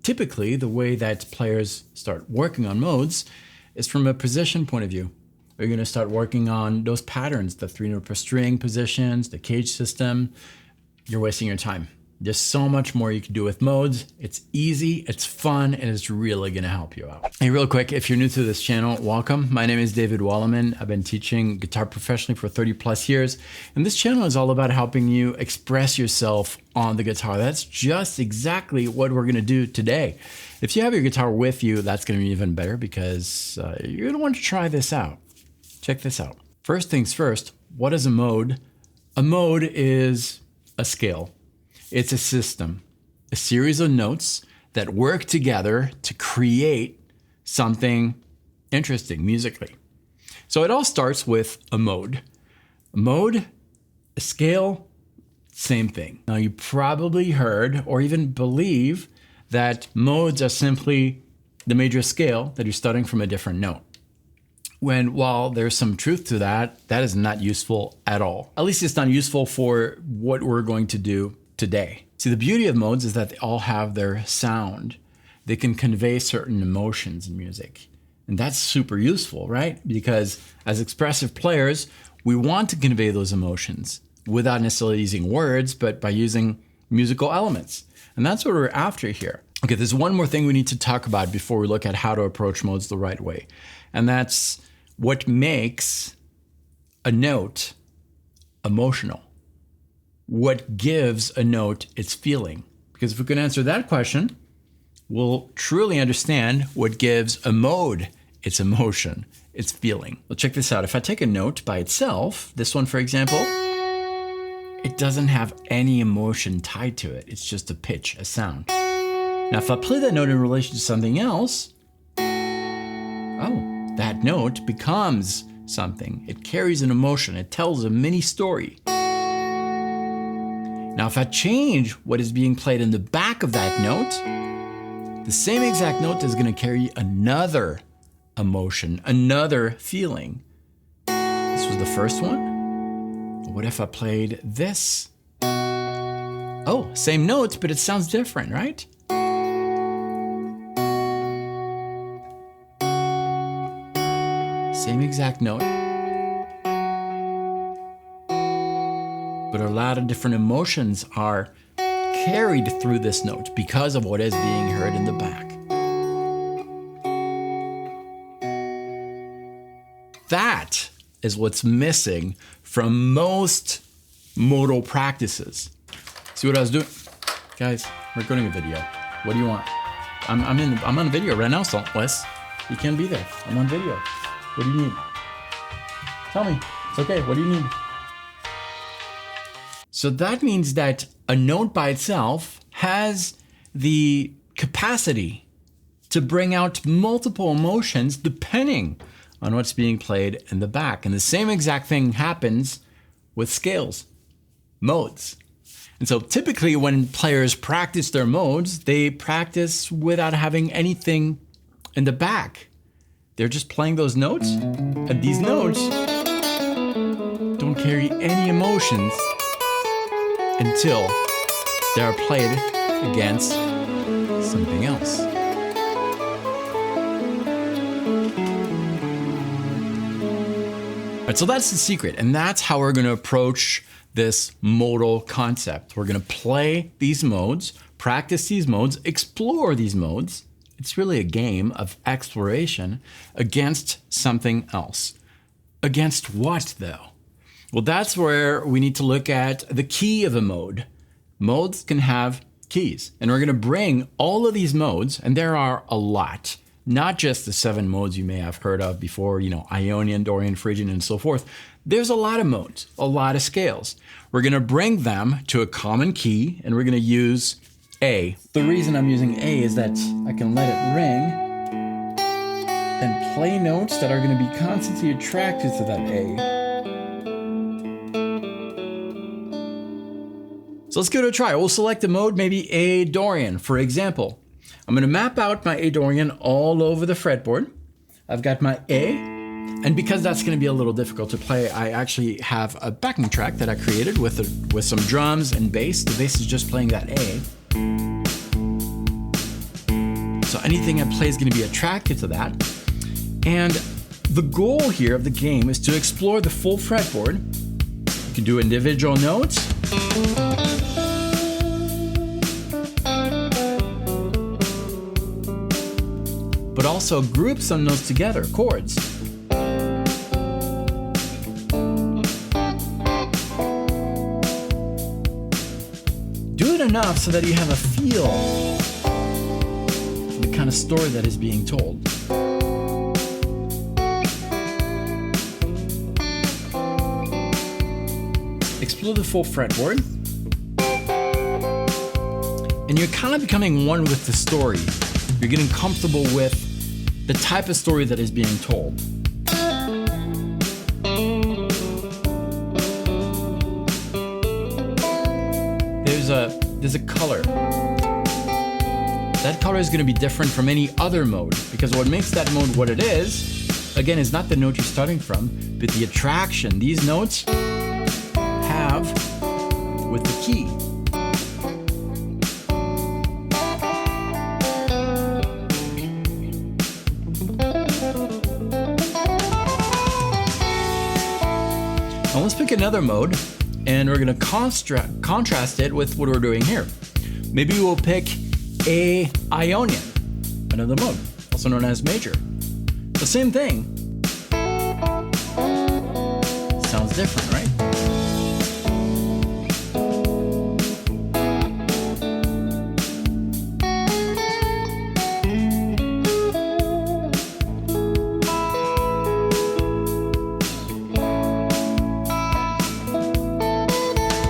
typically the way that players start working on modes is from a position point of view. You're going to start working on those patterns, the 3-note per string positions, the cage system. You're wasting your time. There's so much more you can do with modes. It's easy, it's fun, and it's really gonna help you out. Hey, real quick, if you're new to this channel, welcome. My name is David Wallimann. I've been teaching guitar professionally for 30 plus years. And this channel is all about helping you express yourself on the guitar. That's just exactly what we're gonna do today. If you have your guitar with you, that's gonna be even better because you're gonna want to try this out. Check this out. First things first, what is a mode? A mode is a scale. It's a system, a series of notes that work together to create something interesting musically. So it all starts with a mode. A mode, a scale, same thing. Now you probably heard or even believe that modes are simply the major scale that you're starting from a different note. When, while there's some truth to that, that is not useful at all. At least it's not useful for what we're going to do today. See, the beauty of modes is that they all have their sound. They can convey certain emotions in music. And that's super useful, right? Because as expressive players, we want to convey those emotions without necessarily using words, but by using musical elements. And that's what we're after here. Okay, there's one more thing we need to talk about before we look at how to approach modes the right way. And that's what makes a note emotional. What gives a note its feeling? Because if we can answer that question, we'll truly understand what gives a mode its emotion, its feeling. Well, check this out. If I take a note by itself, this one, for example, it doesn't have any emotion tied to it. It's just a pitch, a sound. Now, if I play that note in relation to something else, oh, that note becomes something. It carries an emotion. It tells a mini story. Now, if I change what is being played in the back of that note, the same exact note is going to carry another emotion, another feeling. This was the first one. What if I played this? Oh, same notes, but it sounds different, right? Same exact note. But a lot of different emotions are carried through this note because of what is being heard in the back. That is what's missing from most modal practices. See what I was doing? Guys, we're recording a video. What do you want? I'm on a video right now, so Wes. You can't be there. I'm on video. What do you need? Tell me. It's okay. What do you need? So that means that a note by itself has the capacity to bring out multiple emotions depending on what's being played in the back. And the same exact thing happens with scales, modes. And so typically when players practice their modes, they practice without having anything in the back. They're just playing those notes, and these notes don't carry any emotions until they are played against something else. All right, so that's the secret, and that's how we're going to approach this modal concept. We're going to play these modes, practice these modes, explore these modes. It's really a game of exploration against something else. Against what, though? Well, that's where we need to look at the key of a mode. Modes can have keys, and we're going to bring all of these modes, and there are a lot, not just the 7 modes you may have heard of before, Ionian, Dorian, Phrygian, and so forth. There's a lot of modes, a lot of scales. We're going to bring them to a common key, and we're going to use A. The reason I'm using A is that I can let it ring and play notes that are going to be constantly attracted to that A. So let's give it a try. We'll select a mode, maybe A Dorian, for example. I'm going to map out my A Dorian all over the fretboard. I've got my A, and because that's going to be a little difficult to play, I actually have a backing track that I created with some drums and bass. The bass is just playing that A. So anything I play is going to be attracted to that. And the goal here of the game is to explore the full fretboard. You can do individual notes. But also group some notes together, chords. Do it enough so that you have a feel for the kind of story that is being told. Explore the full fretboard. And you're kind of becoming one with the story. You're getting comfortable with the type of story that is being told. There's a color. That color is going to be different from any other mode, because what makes that mode what it is, again, is not the note you're starting from, but the attraction these notes have with the key. Now let's pick another mode, and we're going to contrast it with what we're doing here. Maybe we'll pick a Ionian, another mode, also known as major. The same thing. Sounds different, right?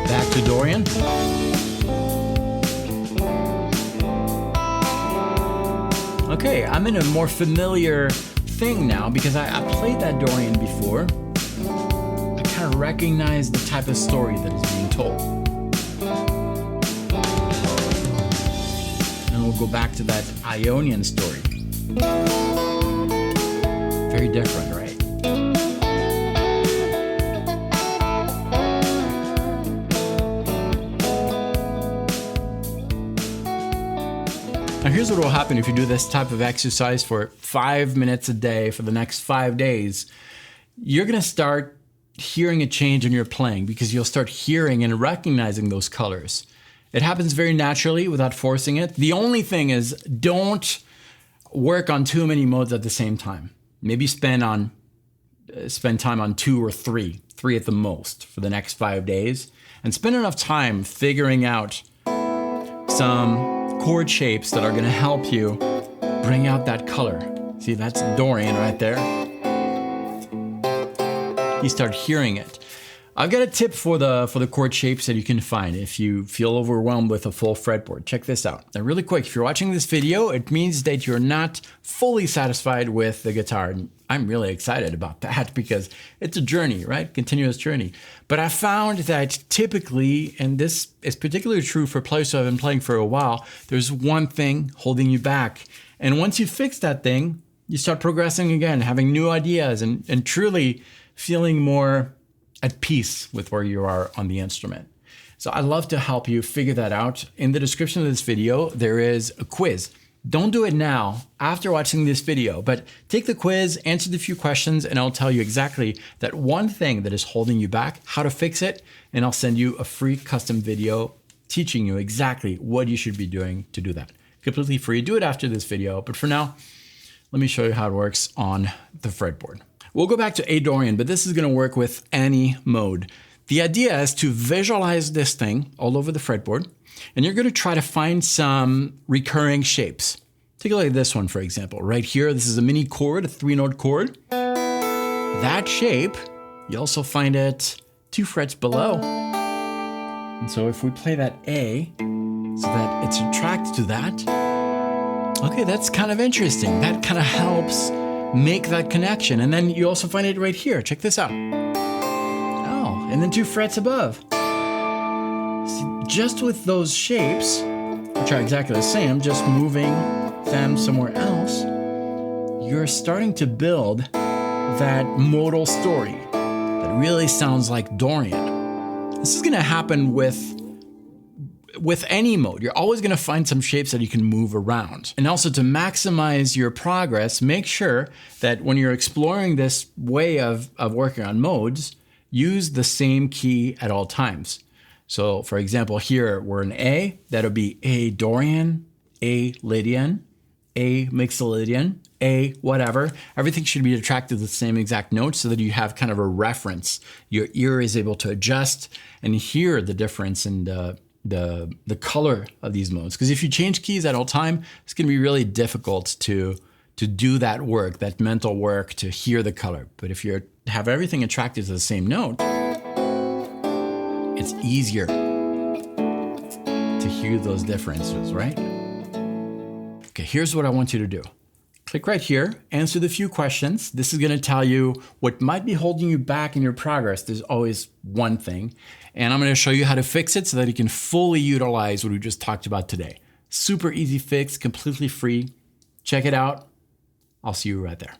Back to Dorian. Okay, I'm in a more familiar thing now because I played that Dorian before. I kind of recognize the type of story that is being told. And we'll go back to that Ionian story. Very different, right? Now here's what will happen if you do this type of exercise for 5 minutes a day for the next 5 days. You're gonna start hearing a change in your playing because you'll start hearing and recognizing those colors. It happens very naturally without forcing it. The only thing is, don't work on too many modes at the same time. Maybe spend time on 2 or 3 at the most for the next 5 days, and spend enough time figuring out some chord shapes that are going to help you bring out that color. See, that's Dorian right there. You start hearing it. I've got a tip for the chord shapes that you can find if you feel overwhelmed with a full fretboard. Check this out. Now really quick, if you're watching this video, it means that you're not fully satisfied with the guitar. And I'm really excited about that because it's a journey, right? Continuous journey. But I found that typically, and this is particularly true for players who have been playing for a while, there's one thing holding you back. And once you fix that thing, you start progressing again, having new ideas and truly feeling more at peace with where you are on the instrument. So I'd love to help you figure that out. In the description of this video, there is a quiz. Don't do it now after watching this video, but take the quiz, answer the few questions, and I'll tell you exactly that one thing that is holding you back, how to fix it, and I'll send you a free custom video teaching you exactly what you should be doing to do that. Completely free. Do it after this video, but for now, let me show you how it works on the fretboard. We'll go back to A Dorian, but this is going to work with any mode. The idea is to visualize this thing all over the fretboard, and you're going to try to find some recurring shapes. Take a look at this one, for example. Right here, this is a mini chord, a 3-note chord. That shape, you also find it 2 frets below. And so if we play that A, so that it's attracted to that, okay, that's kind of interesting. That kind of helps make that connection. And then you also find it right here. Check this out. Oh, and then 2 frets above. See, just with those shapes, which are exactly the same, just moving them somewhere else, you're starting to build that modal story that really sounds like Dorian. This is going to happen with with any mode, you're always going to find some shapes that you can move around. And also to maximize your progress, make sure that when you're exploring this way of working on modes, use the same key at all times. So for example, here we're in A, that'll be A Dorian, A Lydian, A Mixolydian, A whatever. Everything should be attracted to the same exact note so that you have kind of a reference. Your ear is able to adjust and hear the difference in the color of these modes. Because if you change keys at all time, it's going to be really difficult to do that work, that mental work to hear the color. But if you have everything attracted to the same note, it's easier to hear those differences, right? Okay, here's what I want you to do. Click right here, answer the few questions. This is going to tell you what might be holding you back in your progress. There's always one thing. And I'm going to show you how to fix it so that you can fully utilize what we just talked about today. Super easy fix, completely free. Check it out. I'll see you right there.